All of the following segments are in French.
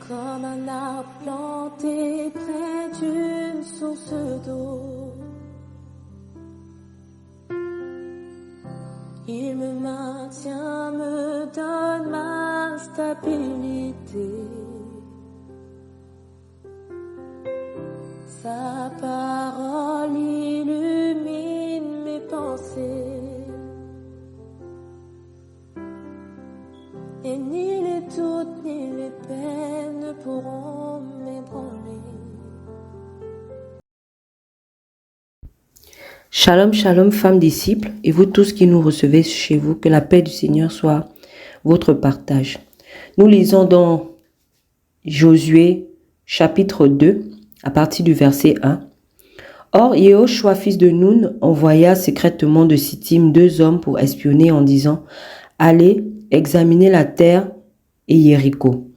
comme un arbre planté près d'une source d'eau. Il me maintient, me donne ma stabilité. Sa parole illumine mes pensées. Et ni les doutes ni les peines ne pourront m'ébranler. Shalom, shalom, femmes disciples, et vous tous qui nous recevez chez vous, que la paix du Seigneur soit votre partage. Nous lisons dans Josué, chapitre 2, à partir du verset 1. Or, Yehoshua, fils de Nun, envoya secrètement de Sittim 2 hommes pour espionner en disant « Allez, examiner la terre et Jéricho. »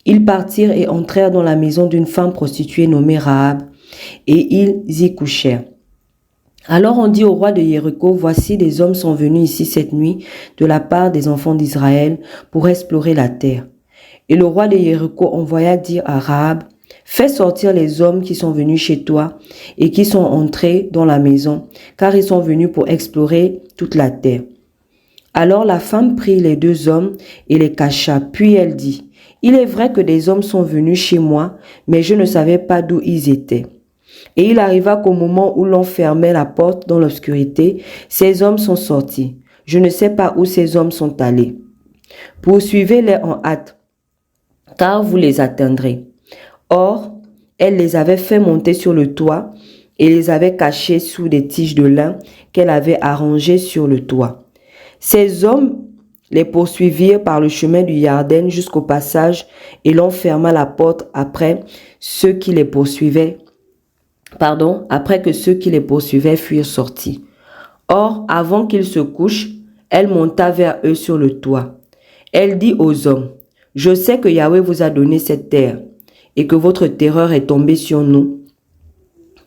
Ils partirent et entrèrent dans la maison d'une femme prostituée nommée Rahab, et ils y couchèrent. Alors on dit au roi de Jéricho, « Voici, des hommes sont venus ici cette nuit de la part des enfants d'Israël pour explorer la terre. » Et le roi de Jéricho envoya dire à Rahab, « Fais sortir les hommes qui sont venus chez toi et qui sont entrés dans la maison, car ils sont venus pour explorer toute la terre. » Alors la femme prit les 2 hommes et les cacha, puis elle dit, « Il est vrai que des hommes sont venus chez moi, mais je ne savais pas d'où ils étaient. » Et il arriva qu'au moment où l'on fermait la porte dans l'obscurité, ces hommes sont sortis. Je ne sais pas où ces hommes sont allés. Poursuivez-les en hâte, car vous les atteindrez. Or, elle les avait fait monter sur le toit et les avait cachés sous des tiges de lin qu'elle avait arrangées sur le toit. Ces hommes les poursuivirent par le chemin du Yarden jusqu'au passage et l'on ferma la porte après que ceux qui les poursuivaient furent sortis. Or, avant qu'ils se couchent, elle monta vers eux sur le toit. Elle dit aux hommes, « Je sais que Yahweh vous a donné cette terre et que votre terreur est tombée sur nous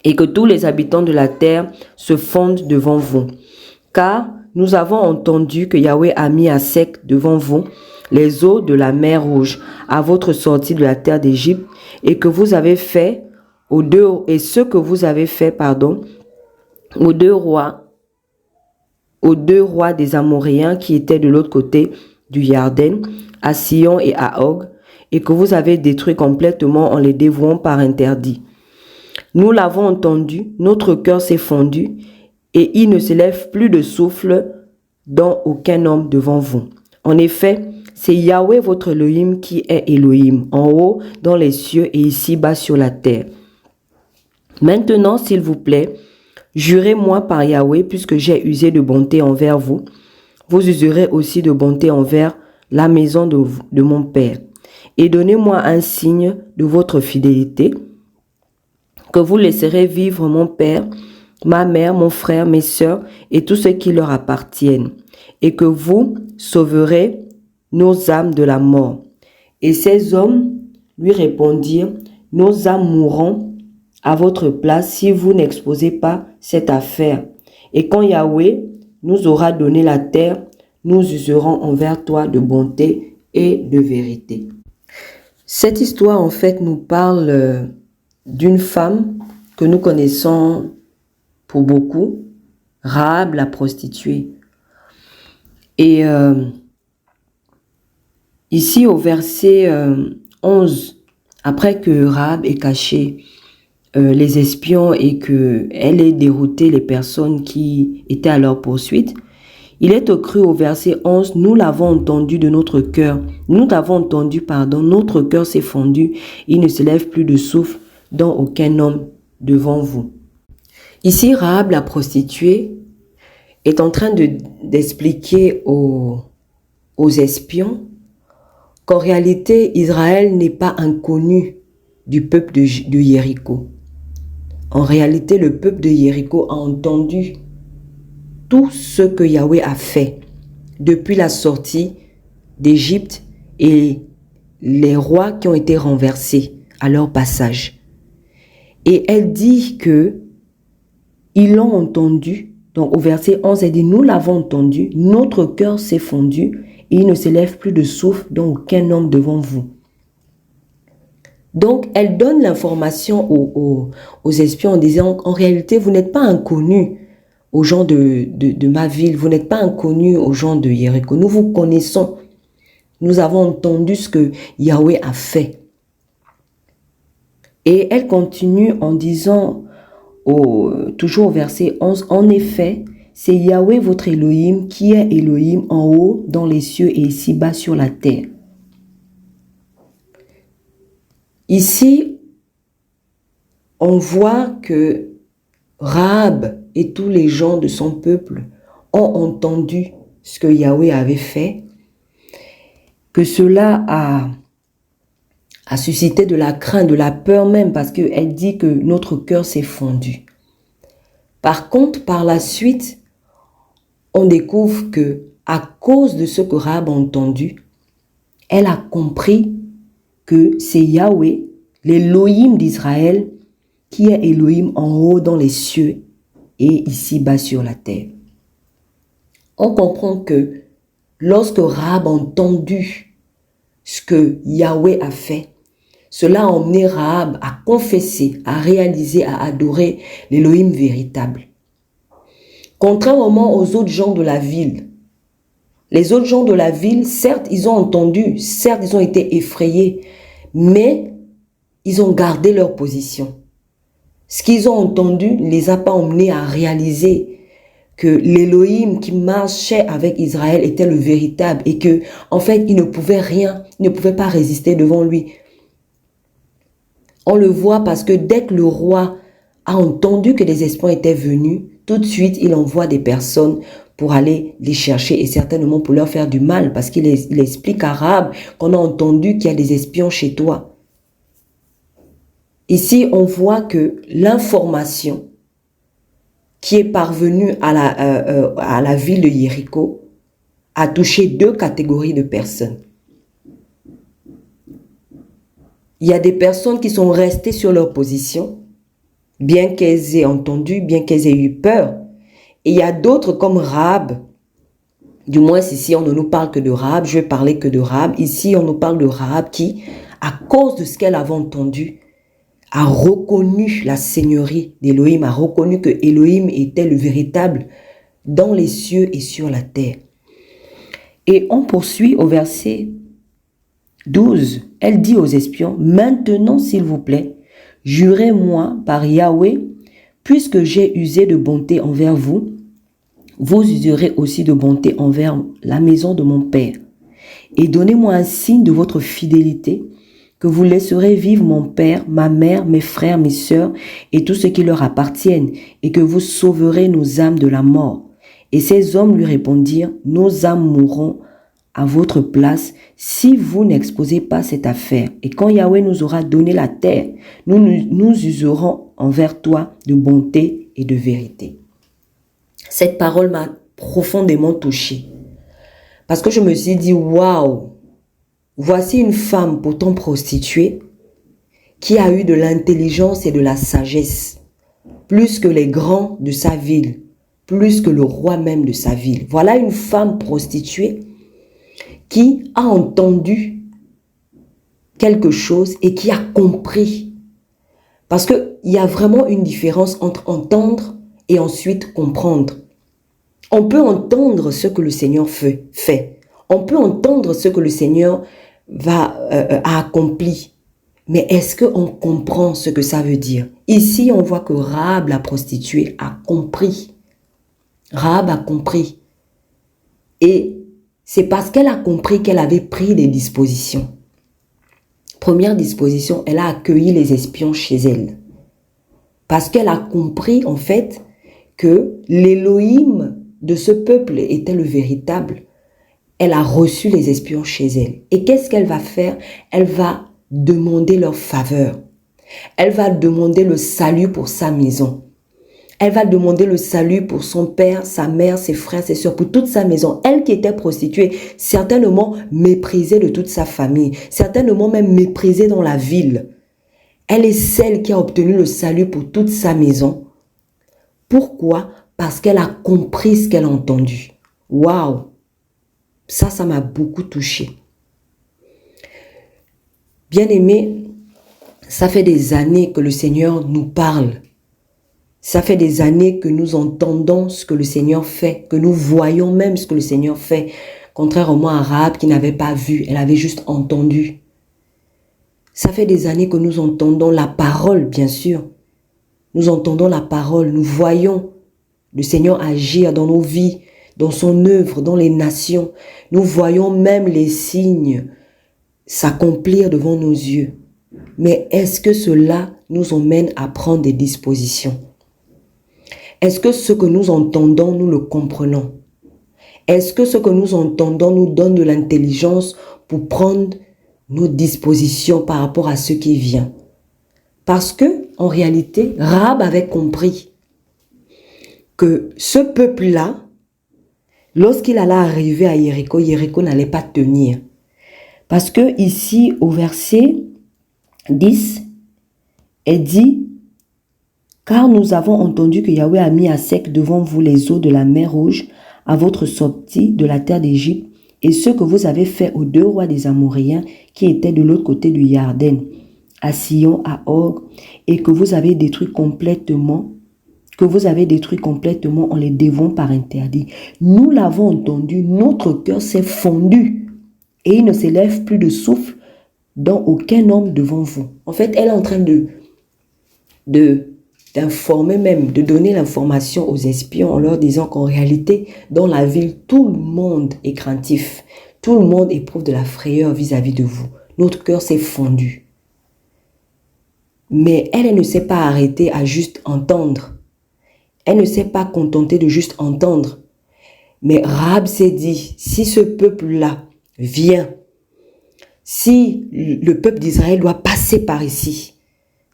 et que tous les habitants de la terre se fondent devant vous. Car nous avons entendu que Yahweh a mis à sec devant vous les eaux de la mer Rouge à votre sortie de la terre d'Égypte et que vous avez fait aux deux rois des Amoréens qui étaient de l'autre côté du Yarden, à Sion et à Og, et que vous avez détruit complètement en les dévouant par interdit. Nous l'avons entendu, notre cœur s'est fondu, et il ne se lève plus de souffle dans aucun homme devant vous. En effet, c'est Yahweh votre Elohim qui est Elohim, en haut dans les cieux et ici-bas sur la terre. Maintenant, s'il vous plaît, jurez-moi par Yahweh, puisque j'ai usé de bonté envers vous, vous userez aussi de bonté envers la maison de mon père. Et donnez-moi un signe de votre fidélité, que vous laisserez vivre mon père, ma mère, mon frère, mes sœurs et tous ceux qui leur appartiennent, et que vous sauverez nos âmes de la mort. » Et ces hommes lui répondirent, « Nos âmes mourront à votre place si vous n'exposez pas cette affaire. Et quand Yahweh nous aura donné la terre, nous userons envers toi de bonté et de vérité. » Cette histoire, en fait, nous parle d'une femme que nous connaissons pour beaucoup, Rahab la prostituée. Et ici au verset 11, après que Rahab ait caché les espions et qu'elle ait dérouté les personnes qui étaient à leur poursuite, il est écrit au verset 11, « Nous l'avons entendu de notre cœur, notre cœur s'est fondu, il ne se lève plus de souffle dans aucun homme devant vous. » Ici, Rahab la prostituée est en train d'expliquer aux espions qu'en réalité, Israël n'est pas inconnu du peuple de Jéricho. En réalité, le peuple de Jéricho a entendu tout ce que Yahweh a fait depuis la sortie d'Égypte et les rois qui ont été renversés à leur passage. Et elle dit que ils l'ont entendu. Donc au verset 11, elle dit, nous l'avons entendu, notre cœur s'est fondu et il ne se lève plus de souffle dans aucun homme devant vous. Donc, elle donne l'information aux espions en disant, en réalité, vous n'êtes pas inconnus aux gens de ma ville, vous n'êtes pas inconnus aux gens de Jéricho. Nous vous connaissons. Nous avons entendu ce que Yahweh a fait. Et elle continue en disant, toujours au verset 11, en effet, c'est Yahweh votre Elohim qui est Elohim en haut dans les cieux et ici-bas sur la terre. Ici, on voit que Rahab et tous les gens de son peuple ont entendu ce que Yahweh avait fait, que cela a suscité de la crainte, de la peur même, parce qu'elle dit que notre cœur s'est fondu. Par contre, par la suite, on découvre que à cause de ce que Rahab a entendu, elle a compris que c'est Yahweh, l'Elohim d'Israël, qui est Elohim en haut dans les cieux et ici-bas sur la terre. On comprend que lorsque Rahab a entendu ce que Yahweh a fait, cela a emmené Rahab à confesser, à réaliser, à adorer l'Elohim véritable. Contrairement aux autres gens de la ville, les autres gens de la ville, certes, ils ont entendu, certes, ils ont été effrayés, mais ils ont gardé leur position. Ce qu'ils ont entendu ne les a pas emmenés à réaliser que l'Elohim qui marchait avec Israël était le véritable et que, en fait, ils ne pouvaient rien, ils ne pouvaient pas résister devant lui. On le voit parce que dès que le roi a entendu que les espions étaient venus, tout de suite, il envoie des personnes pour aller les chercher et certainement pour leur faire du mal parce qu'il explique à Rahab qu'on a entendu qu'il y a des espions chez toi. Ici, on voit que l'information qui est parvenue à la ville de Jéricho a touché deux catégories de personnes. Il y a des personnes qui sont restées sur leur position, bien qu'elles aient entendu, bien qu'elles aient eu peur. Et il y a d'autres comme Rahab. Du moins, ici, on ne nous parle que de Rahab. Je vais parler que de Rahab. Ici, on nous parle de Rahab qui, à cause de ce qu'elle avait entendu, a reconnu la seigneurie d'Elohim, a reconnu que Elohim était le véritable dans les cieux et sur la terre. Et on poursuit au verset 12. Elle dit aux espions, « Maintenant, s'il vous plaît, jurez-moi par Yahweh, puisque j'ai usé de bonté envers vous, vous userez aussi de bonté envers la maison de mon père. Et donnez-moi un signe de votre fidélité, que vous laisserez vivre mon père, ma mère, mes frères, mes sœurs et tout ce qui leur appartiennent, et que vous sauverez nos âmes de la mort. » Et ces hommes lui répondirent, « Nos âmes mourront à votre place si vous n'exposez pas cette affaire. Et quand Yahweh nous aura donné la terre, nous userons envers toi de bonté et de vérité. » Cette parole m'a profondément touchée. Parce que je me suis dit, waouh, voici une femme pourtant prostituée qui a eu de l'intelligence et de la sagesse, plus que les grands de sa ville, plus que le roi même de sa ville. Voilà une femme prostituée qui a entendu quelque chose et qui a compris. Parce qu'il y a vraiment une différence entre entendre et ensuite comprendre. On peut entendre ce que le Seigneur fait. On peut entendre ce que le Seigneur a accompli. Mais est-ce qu'on comprend ce que ça veut dire? Ici, on voit que Rahab, la prostituée, a compris. Rahab a compris. Et c'est parce qu'elle a compris qu'elle avait pris des dispositions. Première disposition, elle a accueilli les espions chez elle. Parce qu'elle a compris, en fait, que l'Élohim de ce peuple était le véritable. Elle a reçu les espions chez elle. Et qu'est-ce qu'elle va faire? Elle va demander leur faveur. Elle va demander le salut pour sa maison. Elle va demander le salut pour son père, sa mère, ses frères, ses soeurs, pour toute sa maison. Elle qui était prostituée, certainement méprisée de toute sa famille, certainement même méprisée dans la ville. Elle est celle qui a obtenu le salut pour toute sa maison. Pourquoi? Parce qu'elle a compris ce qu'elle a entendu. Waouh! Ça m'a beaucoup touchée. Bien-aimés, Ça fait des années que le Seigneur nous parle. Ça fait des années que nous entendons ce que le Seigneur fait, que nous voyons même ce que le Seigneur fait. Contrairement à Rahab qui n'avait pas vu, elle avait juste entendu. Ça fait des années que nous entendons la parole, bien sûr. Nous entendons la parole, nous voyons le Seigneur agir dans nos vies, dans son œuvre, dans les nations. Nous voyons même les signes s'accomplir devant nos yeux. Mais est-ce que cela nous emmène à prendre des dispositions? Est-ce que ce que nous entendons, nous le comprenons? Est-ce que ce que nous entendons nous donne de l'intelligence pour prendre nos dispositions par rapport à ce qui vient? Parce que, en réalité, Rahab avait compris que ce peuple-là, lorsqu'il allait arriver à Jéricho, Jéricho n'allait pas tenir. Parce que ici, au verset 10, elle dit: car nous avons entendu que Yahweh a mis à sec devant vous les eaux de la mer Rouge à votre sortie de la terre d'Égypte, et ce que vous avez fait aux deux rois des Amoréens qui étaient de l'autre côté du Yarden, à Sion, à Og, et que vous avez détruit complètement en les dévouant par interdit. Nous l'avons entendu, notre cœur s'est fondu, et il ne s'élève plus de souffle dans aucun homme devant vous. En fait, elle est en train d'informer même, de donner l'information aux espions en leur disant qu'en réalité, dans la ville, tout le monde est craintif. Tout le monde éprouve de la frayeur vis-à-vis de vous. Notre cœur s'est fondu. Mais elle ne s'est pas arrêtée à juste entendre. Elle ne s'est pas contentée de juste entendre. Mais Rahab s'est dit, si ce peuple-là vient, si le peuple d'Israël doit passer par ici,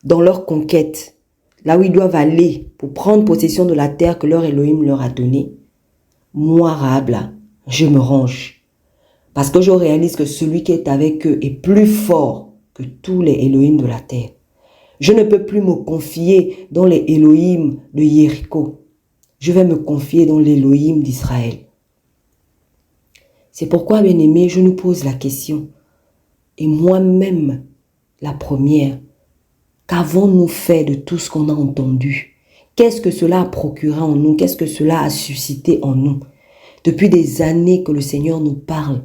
dans leur conquête, là où ils doivent aller pour prendre possession de la terre que leur Elohim leur a donnée, moi, Rahab, là, je me range. Parce que je réalise que celui qui est avec eux est plus fort que tous les Elohim de la terre. Je ne peux plus me confier dans les Elohim de Jéricho. Je vais me confier dans l'Elohim d'Israël. C'est pourquoi, bien-aimés, je nous pose la question. Et moi-même, la première, qu'avons-nous fait de tout ce qu'on a entendu? Qu'est-ce que cela a procuré en nous? Qu'est-ce que cela a suscité en nous? Depuis des années que le Seigneur nous parle,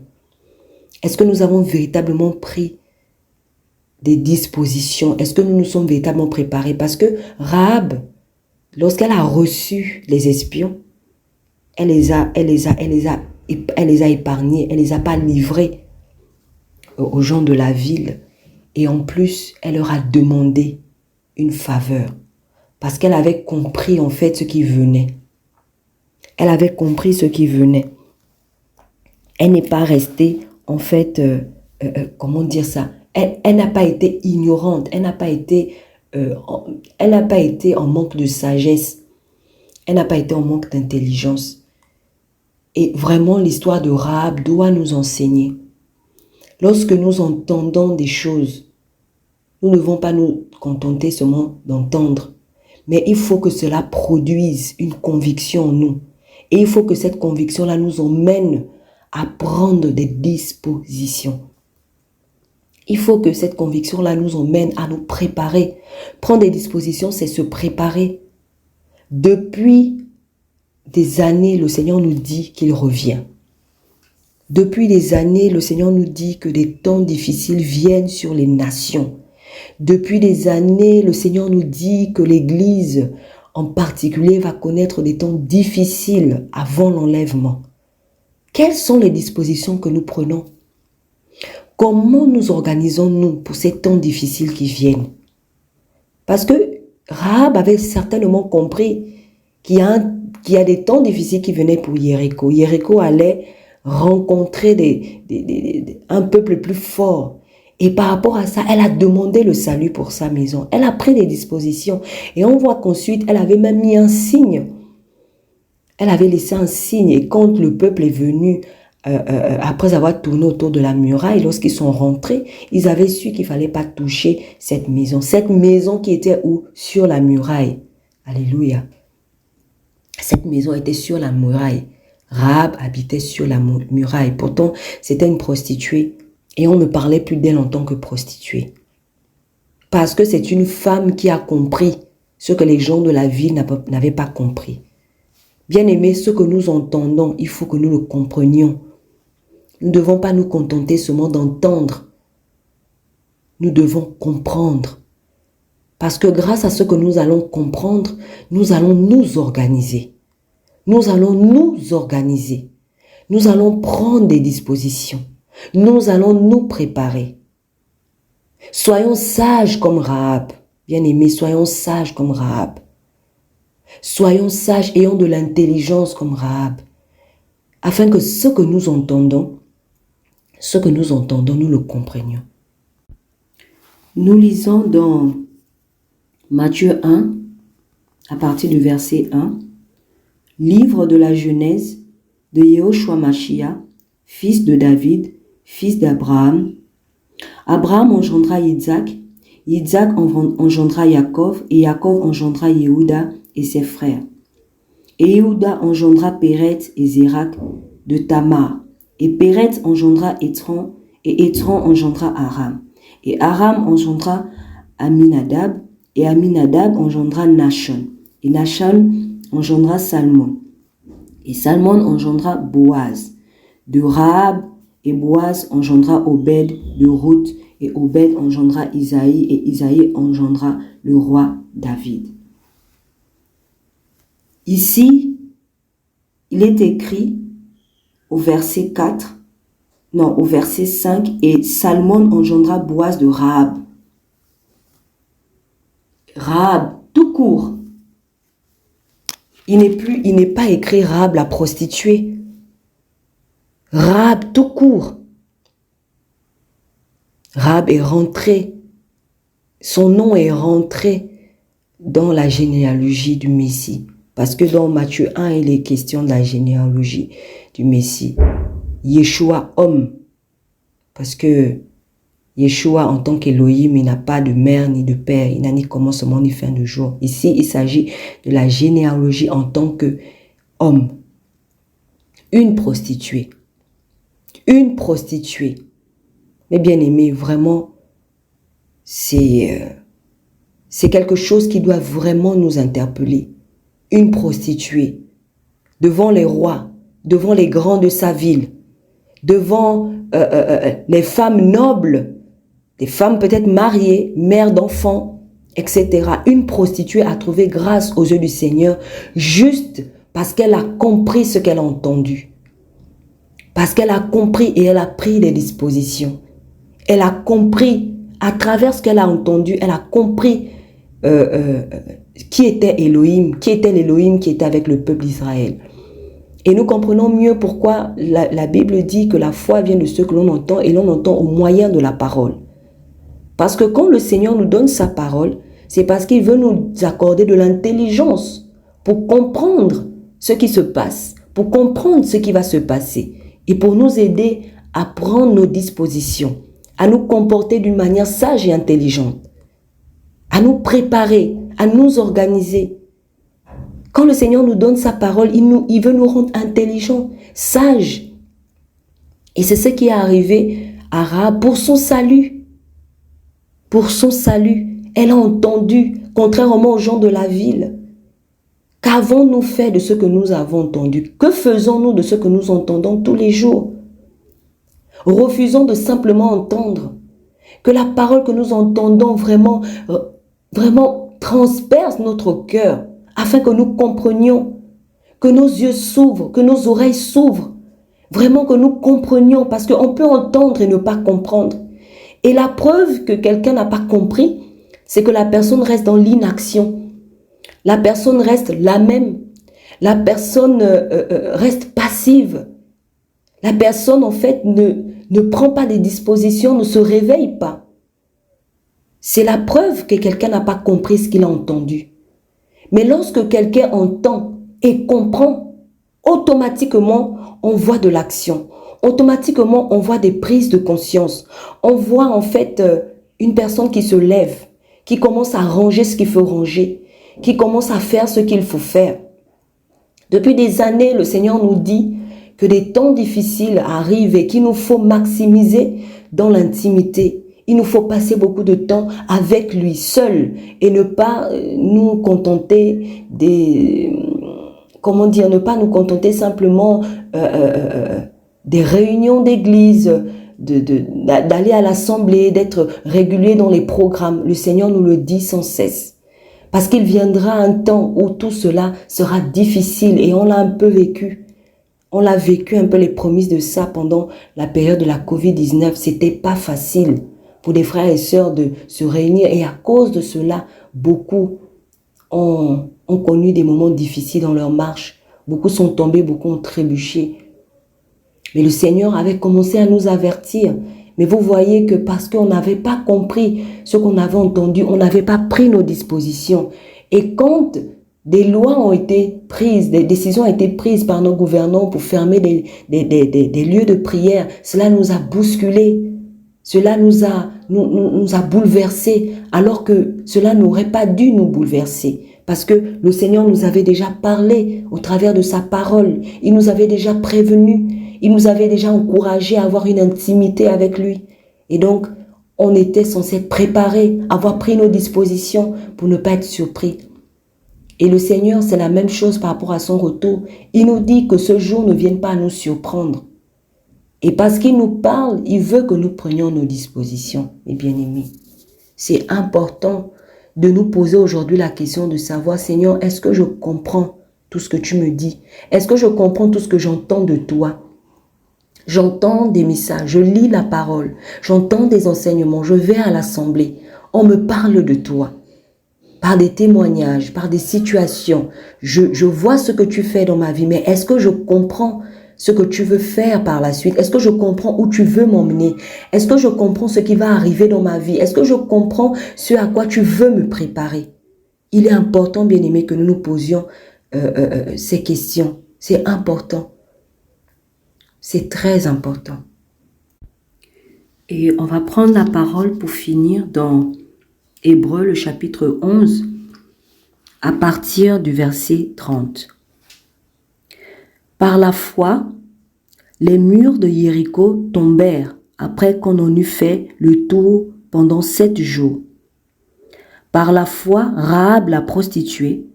est-ce que nous avons véritablement pris des dispositions? Est-ce que nous nous sommes véritablement préparés? Parce que Rahab, lorsqu'elle a reçu les espions, elle les a épargnés, elle les a pas livrés aux gens de la ville. Et en plus, elle leur a demandé une faveur. Parce qu'elle avait compris en fait ce qui venait. Elle avait compris ce qui venait. Elle n'est pas restée en fait, comment dire ça? Elle n'a pas été ignorante. Elle n'a pas été en manque de sagesse. Elle n'a pas été en manque d'intelligence. Et vraiment, l'histoire de Rahab doit nous enseigner. Lorsque nous entendons des choses, nous ne devons pas nous contenter seulement d'entendre. Mais il faut que cela produise une conviction en nous. Et il faut que cette conviction-là nous emmène à prendre des dispositions. Il faut que cette conviction-là nous emmène à nous préparer. Prendre des dispositions, c'est se préparer. Depuis des années, le Seigneur nous dit qu'il revient. Depuis des années, le Seigneur nous dit que des temps difficiles viennent sur les nations. Depuis des années, le Seigneur nous dit que l'Église, en particulier, va connaître des temps difficiles avant l'enlèvement. Quelles sont les dispositions que nous prenons? Comment nous organisons-nous pour ces temps difficiles qui viennent? Parce que Rahab avait certainement compris qu'il y a des temps difficiles qui venaient pour Jéricho. Jéricho allait rencontrer un peuple plus fort. Et par rapport à ça, elle a demandé le salut pour sa maison. Elle a pris des dispositions. Et on voit qu'ensuite, elle avait même mis un signe. Elle avait laissé un signe. Et quand le peuple est venu, après avoir tourné autour de la muraille, lorsqu'ils sont rentrés, ils avaient su qu'il ne fallait pas toucher cette maison. Cette maison qui était où? Sur la muraille. Alléluia. Cette maison était sur la muraille. Rahab habitait sur la muraille. Pourtant, c'était une prostituée. Et on ne parlait plus d'elle en tant que prostituée. Parce que c'est une femme qui a compris ce que les gens de la ville n'avaient pas compris. Bien-aimés, ce que nous entendons, il faut que nous le comprenions. Nous ne devons pas nous contenter seulement d'entendre. Nous devons comprendre. Parce que grâce à ce que nous allons comprendre, nous allons nous organiser. Nous allons nous organiser. Nous allons prendre des dispositions. Nous allons nous préparer. Soyons sages comme Rahab. Bien-aimés, soyons sages comme Rahab. Soyons sages, ayons de l'intelligence comme Rahab. Afin que ce que nous entendons, nous le comprenions. Nous lisons dans Matthieu 1, à partir du verset 1, livre de la Genèse de Yehoshua Mashiach, fils de David, fils d'Abraham. Abraham engendra Isaac, Isaac engendra Jacob, et Jacob engendra Yehuda et ses frères. Et Yehuda engendra Péret et Zérak de Tamar. Et Péret engendra Étran, et Étran engendra Aram. Et Aram engendra Aminadab, et Aminadab engendra Nachon. Et Nachon engendra Salmon. Et Salmon engendra Boaz. De Rahab et Boaz engendra Obed de Ruth. Et Obed engendra Isaïe, et Isaïe engendra le roi David. Ici, il est écrit au verset 5, et Salmon engendra Boaz de Rahab. Rahab, tout court. Il n'est pas écrit Rahab la prostituée. Rahab, tout court. Rahab est rentré. Son nom est rentré dans la généalogie du Messie. Parce que dans Matthieu 1, il est question de la généalogie du Messie. Yeshua, homme. Parce que Yeshua, en tant qu'Élohim, il n'a pas de mère ni de père. Il n'a ni commencement ni fin de jour. Ici, il s'agit de la généalogie en tant qu'homme. Une prostituée. Une prostituée. Mais bien aimé, vraiment, c'est quelque chose qui doit vraiment nous interpeller. Une prostituée, devant les rois, devant les grands de sa ville, devant les femmes nobles, des femmes peut-être mariées, mères d'enfants, etc. Une prostituée a trouvé grâce aux yeux du Seigneur juste parce qu'elle a compris ce qu'elle a entendu. Parce qu'elle a compris et elle a pris les dispositions. Elle a compris, à travers ce qu'elle a entendu, elle a compris qui était Elohim, qui était l'Elohim qui était avec le peuple d'Israël. Et nous comprenons mieux pourquoi la Bible dit que la foi vient de ce que l'on entend et l'on entend au moyen de la parole. Parce que quand le Seigneur nous donne sa parole, c'est parce qu'il veut nous accorder de l'intelligence pour comprendre ce qui se passe, pour comprendre ce qui va se passer et pour nous aider à prendre nos dispositions, à nous comporter d'une manière sage et intelligente, à nous préparer, à nous organiser. Quand le Seigneur nous donne sa parole, il veut nous rendre intelligents, sages. Et c'est ce qui est arrivé à Rahab pour son salut. Pour son salut, elle a entendu, contrairement aux gens de la ville. Qu'avons-nous fait de ce que nous avons entendu? Que faisons-nous de ce que nous entendons tous les jours? Refusons de simplement entendre. Que la parole que nous entendons vraiment transperce notre cœur afin que nous comprenions, que nos yeux s'ouvrent, que nos oreilles s'ouvrent, vraiment que nous comprenions parce qu'on peut entendre et ne pas comprendre. Et la preuve que quelqu'un n'a pas compris, c'est que la personne reste dans l'inaction. La personne reste la même. La personne reste passive. La personne en fait ne prend pas des dispositions, ne se réveille pas. C'est la preuve que quelqu'un n'a pas compris ce qu'il a entendu. Mais lorsque quelqu'un entend et comprend, automatiquement, on voit de l'action. Automatiquement, on voit des prises de conscience. On voit en fait une personne qui se lève, qui commence à ranger ce qu'il faut ranger, qui commence à faire ce qu'il faut faire. Depuis des années, le Seigneur nous dit que des temps difficiles arrivent et qu'il nous faut maximiser dans l'intimité Il nous faut passer beaucoup de temps avec lui seul et ne pas nous contenter ne pas nous contenter simplement des réunions d'église, d'aller à l'assemblée, d'être régulier dans les programmes. Le Seigneur nous le dit sans cesse. Parce qu'il viendra un temps où tout cela sera difficile et on l'a un peu vécu. On l'a vécu un peu les promesses de ça pendant la période de la Covid-19. C'était pas facile pour des frères et sœurs de se réunir et à cause de cela, beaucoup ont connu des moments difficiles dans leur marche. Beaucoup sont tombés, beaucoup ont trébuché. Mais le Seigneur avait commencé à nous avertir. Mais vous voyez que parce qu'on n'avait pas compris ce qu'on avait entendu, on n'avait pas pris nos dispositions. Et quand des lois ont été prises, des décisions ont été prises par nos gouvernants pour fermer des lieux de prière, cela nous a bousculés. Cela nous a bouleversés, alors que cela n'aurait pas dû nous bouleverser. Parce que le Seigneur nous avait déjà parlé au travers de sa parole. Il nous avait déjà prévenus. Il nous avait déjà encouragés à avoir une intimité avec lui. Et donc, on était censé être préparés, avoir pris nos dispositions pour ne pas être surpris. Et le Seigneur, c'est la même chose par rapport à son retour. Il nous dit que ce jour ne vienne pas nous surprendre. Et parce qu'il nous parle, il veut que nous prenions nos dispositions, mes bien-aimés. C'est important de nous poser aujourd'hui la question de savoir, Seigneur, est-ce que je comprends tout ce que tu me dis? Est-ce que je comprends tout ce que j'entends de toi? J'entends des messages, je lis la parole, j'entends des enseignements, je vais à l'assemblée. On me parle de toi, par des témoignages, par des situations. Je vois ce que tu fais dans ma vie, mais est-ce que je comprends ce que tu veux faire par la suite? Est-ce que je comprends où tu veux m'emmener? Est-ce que je comprends ce qui va arriver dans ma vie? Est-ce que je comprends ce à quoi tu veux me préparer? Il est important, bien-aimé, que nous nous posions ces questions. C'est important. C'est très important. Et on va prendre la parole pour finir dans Hébreux, le chapitre 11, à partir du verset 30. Par la foi, les murs de Jéricho tombèrent après qu'on en eut fait le tour pendant 7 jours. Par la foi, Rahab la prostituée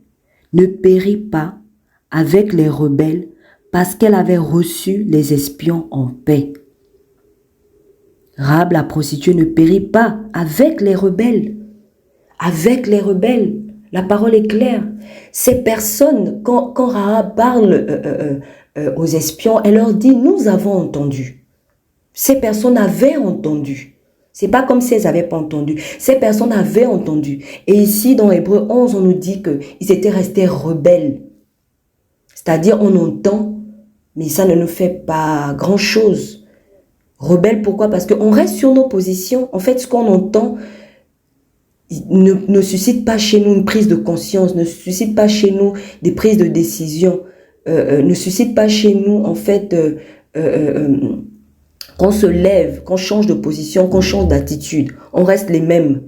ne périt pas avec les rebelles parce qu'elle avait reçu les espions en paix. Rahab la prostituée ne périt pas avec les rebelles. Avec les rebelles. La parole est claire. Ces personnes, quand Rahab parle aux espions, elle leur dit, nous avons entendu. Ces personnes avaient entendu. C'est pas comme si elles n'avaient pas entendu. Ces personnes avaient entendu. Et ici, dans Hébreux 11, on nous dit qu'ils étaient restés rebelles. C'est-à-dire, on entend, mais ça ne nous fait pas grand-chose. Rebelles, pourquoi? Parce qu'on reste sur nos positions. En fait, ce qu'on entend ne suscite pas chez nous une prise de conscience, ne suscite pas chez nous des prises de décision, ne suscite pas chez nous, en fait, qu'on se lève, qu'on change de position, qu'on change d'attitude. On reste les mêmes.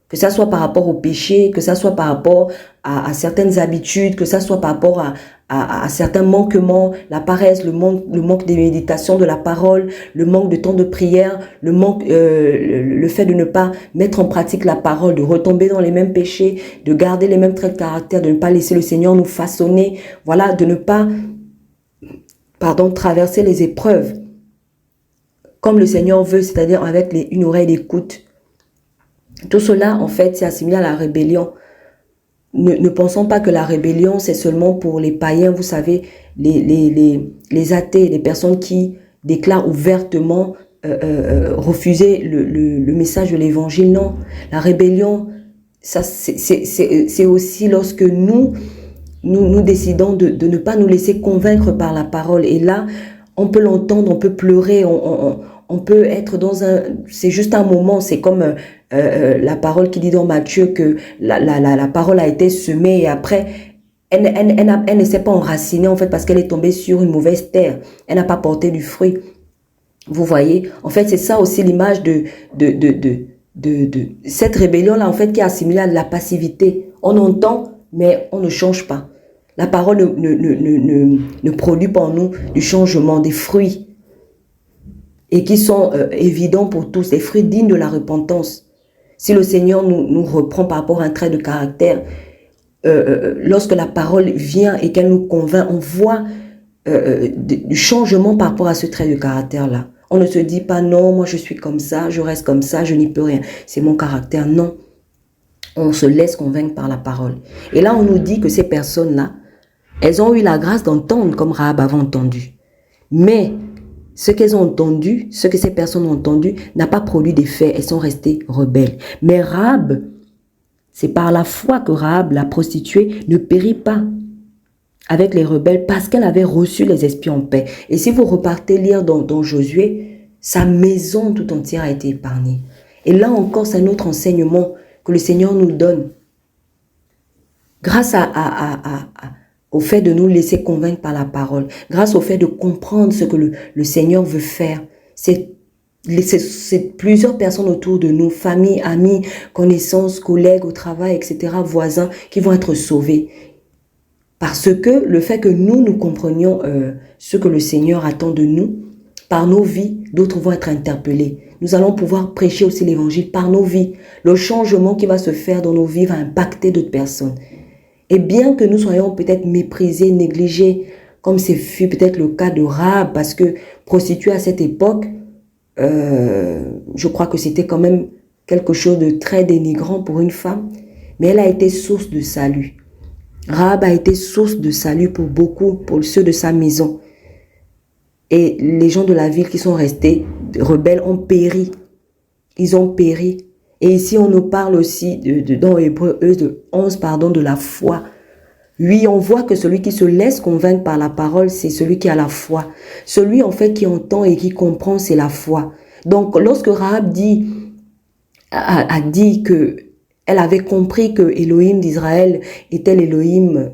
Que ça soit par rapport au péché, que ça soit par rapport à certaines habitudes, que ça soit par rapport à certains manquements, la paresse, le manque de méditation de la parole, le manque de temps de prière, le fait de ne pas mettre en pratique la parole, de retomber dans les mêmes péchés, de garder les mêmes traits de caractère, de ne pas laisser le Seigneur nous façonner, voilà, de ne pas, traverser les épreuves comme le Seigneur veut, c'est-à-dire avec une oreille d'écoute. Tout cela, en fait, c'est assimilé à la rébellion. Ne pensons pas que la rébellion, c'est seulement pour les païens, vous savez, les athées, les personnes qui déclarent ouvertement refuser le message de l'évangile. Non, la rébellion, ça, c'est aussi lorsque nous décidons de ne pas nous laisser convaincre par la parole. Et là, on peut l'entendre, on peut pleurer, on peut être dans c'est juste un moment, c'est comme la parole qui dit dans Matthieu que la parole a été semée et après, elle ne s'est pas enracinée en fait parce qu'elle est tombée sur une mauvaise terre. Elle n'a pas porté du fruit. Vous voyez, en fait, c'est ça aussi l'image de cette rébellion-là en fait qui est assimilée à de la passivité. On entend, mais on ne change pas. La parole ne produit pas en nous du changement, des fruits. et qui sont évidents pour tous, des fruits dignes de la repentance. Si le Seigneur nous reprend par rapport à un trait de caractère, lorsque la parole vient et qu'elle nous convainc, on voit du changement par rapport à ce trait de caractère-là. On ne se dit pas, non, moi je suis comme ça, je reste comme ça, je n'y peux rien. C'est mon caractère. Non. On se laisse convaincre par la parole. Et là, on nous dit que ces personnes-là, elles ont eu la grâce d'entendre comme Rahab avait entendu. Mais ce qu'elles ont entendu, ce que ces personnes ont entendu, n'a pas produit d'effet. Elles sont restées rebelles. Mais Rahab, c'est par la foi que Rahab, la prostituée, ne périt pas avec les rebelles parce qu'elle avait reçu les espions en paix. Et si vous repartez lire dans Josué, sa maison tout entière a été épargnée. Et là encore, c'est un autre enseignement que le Seigneur nous donne. Grâce au fait de nous laisser convaincre par la parole, grâce au fait de comprendre ce que le Seigneur veut faire, c'est plusieurs personnes autour de nous, famille, amis, connaissances, collègues au travail, etc., voisins, qui vont être sauvés. Parce que le fait que nous comprenions ce que le Seigneur attend de nous, par nos vies, d'autres vont être interpellés. Nous allons pouvoir prêcher aussi l'évangile par nos vies. Le changement qui va se faire dans nos vies va impacter d'autres personnes. Et bien que nous soyons peut-être méprisés, négligés, comme ce fut peut-être le cas de Rahab, parce que prostituée à cette époque, je crois que c'était quand même quelque chose de très dénigrant pour une femme, mais elle a été source de salut. Rahab a été source de salut pour beaucoup, pour ceux de sa maison. Et les gens de la ville qui sont restés rebelles ont péri. Ils ont péri. Et ici, on nous parle aussi, dans Hébreux 11, de la foi. Oui, on voit que celui qui se laisse convaincre par la parole, c'est celui qui a la foi. Celui, en fait, qui entend et qui comprend, c'est la foi. Donc, lorsque Rahab a dit que elle avait compris que Elohim d'Israël était l'Elohim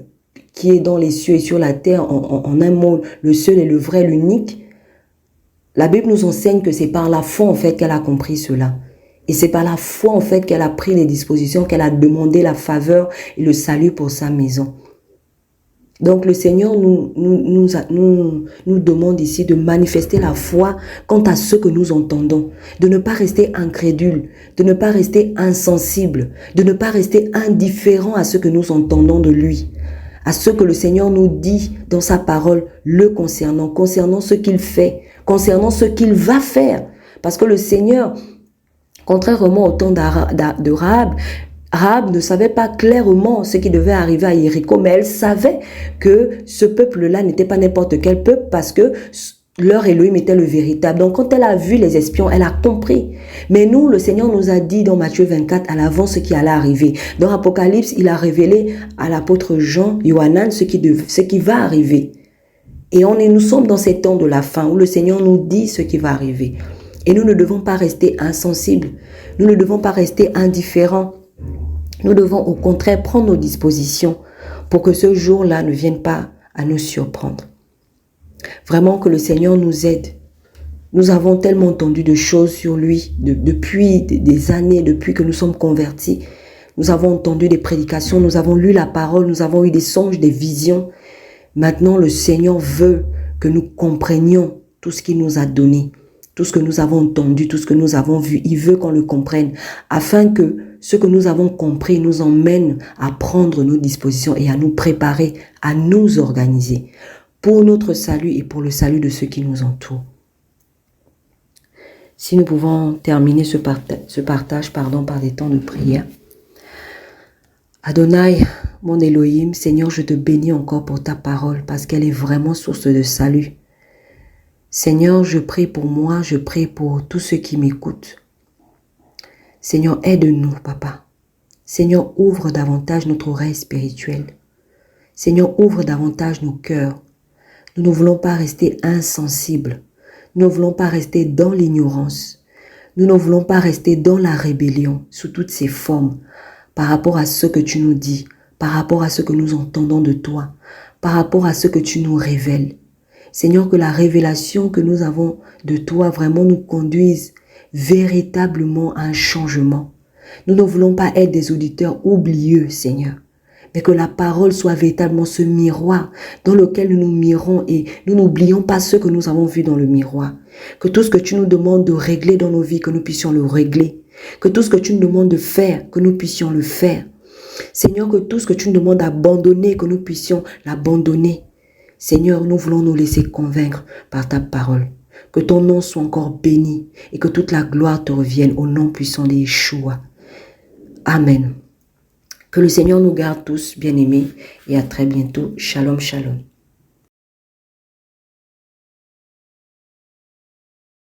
qui est dans les cieux et sur la terre, en un mot, le seul et le vrai, l'unique. La Bible nous enseigne que c'est par la foi, en fait, qu'elle a compris cela. Et c'est par la foi, en fait, qu'elle a pris les dispositions, qu'elle a demandé la faveur et le salut pour sa maison. Donc, le Seigneur nous demande ici de manifester la foi quant à ce que nous entendons, de ne pas rester incrédule, de ne pas rester insensible, de ne pas rester indifférent à ce que nous entendons de lui, à ce que le Seigneur nous dit dans sa parole le concernant ce qu'il fait, concernant ce qu'il va faire. Parce que le Seigneur, contrairement au temps de Rahab, Rahab ne savait pas clairement ce qui devait arriver à Jéricho, mais elle savait que ce peuple-là n'était pas n'importe quel peuple parce que leur Elohim était le véritable. Donc quand elle a vu les espions, elle a compris. Mais nous, le Seigneur nous a dit dans Matthieu 24 à l'avance ce qui allait arriver. Dans Apocalypse, il a révélé à l'apôtre Jean, Yohanan, ce qui va arriver. Et nous sommes dans ces temps de la fin où le Seigneur nous dit ce qui va arriver. Et nous ne devons pas rester insensibles. Nous ne devons pas rester indifférents. Nous devons au contraire prendre nos dispositions pour que ce jour-là ne vienne pas à nous surprendre. Vraiment que le Seigneur nous aide. Nous avons tellement entendu de choses sur lui depuis des années, depuis que nous sommes convertis. Nous avons entendu des prédications, nous avons lu la parole, nous avons eu des songes, des visions. Maintenant, le Seigneur veut que nous comprenions tout ce qu'il nous a donné, tout ce que nous avons entendu, tout ce que nous avons vu. Il veut qu'on le comprenne afin que ce que nous avons compris nous emmène à prendre nos dispositions et à nous préparer, à nous organiser pour notre salut et pour le salut de ceux qui nous entourent. Si nous pouvons terminer ce partage par des temps de prière. Adonai, mon Elohim, Seigneur, je te bénis encore pour ta parole parce qu'elle est vraiment source de salut. Seigneur, je prie pour moi, je prie pour tous ceux qui m'écoutent. Seigneur, aide-nous, Papa. Seigneur, ouvre davantage notre oreille spirituelle. Seigneur, ouvre davantage nos cœurs. Nous ne voulons pas rester insensibles. Nous ne voulons pas rester dans l'ignorance. Nous ne voulons pas rester dans la rébellion sous toutes ses formes par rapport à ce que tu nous dis, par rapport à ce que nous entendons de toi, par rapport à ce que tu nous révèles. Seigneur, que la révélation que nous avons de toi vraiment nous conduise véritablement à un changement. Nous ne voulons pas être des auditeurs oublieux, Seigneur, mais que la parole soit véritablement ce miroir dans lequel nous nous mirons et nous n'oublions pas ce que nous avons vu dans le miroir. Que tout ce que tu nous demandes de régler dans nos vies, que nous puissions le régler. Que tout ce que tu nous demandes de faire, que nous puissions le faire. Seigneur, que tout ce que tu nous demandes d'abandonner, que nous puissions l'abandonner. Seigneur, nous voulons nous laisser convaincre par ta parole. Que ton nom soit encore béni et que toute la gloire te revienne au nom puissant de Yeshua. Amen. Que le Seigneur nous garde tous, bien-aimés, et à très bientôt. Shalom, shalom.